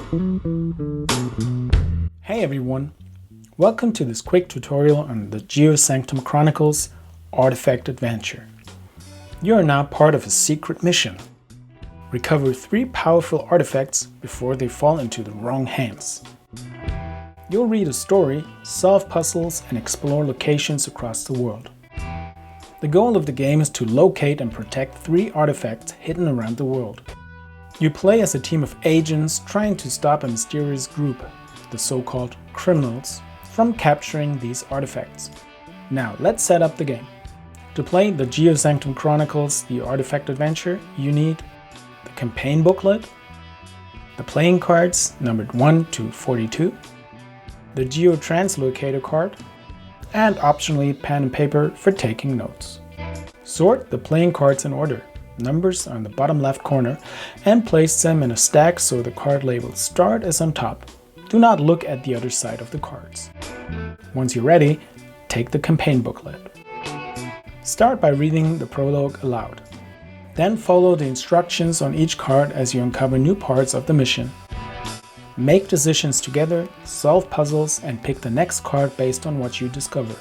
Hey everyone, welcome to this quick tutorial on the GeoSanctum Chronicles artifact adventure. You are now part of a secret mission. Recover 3 powerful artifacts before they fall into the wrong hands. You'll read a story, solve puzzles, and explore locations across the world. The goal of the game is to locate and protect 3 artifacts hidden around the world. You play as a team of agents trying to stop a mysterious group, the so-called criminals, from capturing these artifacts. Now let's set up the game. To play the GeoSanctum Chronicles, the artifact adventure, you need the campaign booklet, the playing cards numbered 1 to 42, the GeoTranslocator card, and optionally pen and paper for taking notes. Sort the playing cards in order. Numbers on the bottom left corner, and place them in a stack so the card label Start is on top. Do not look at the other side of the cards. Once you're ready, take the campaign booklet. Start by reading the prologue aloud. Then follow the instructions on each card as you uncover new parts of the mission. Make decisions together, solve puzzles, and pick the next card based on what you discover.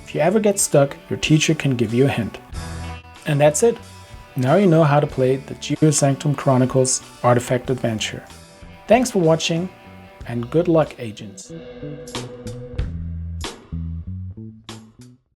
If you ever get stuck, your teacher can give you a hint. And that's it! Now you know how to play the GeoSanctum Chronicles artifact adventure. Thanks for watching, and good luck, agents!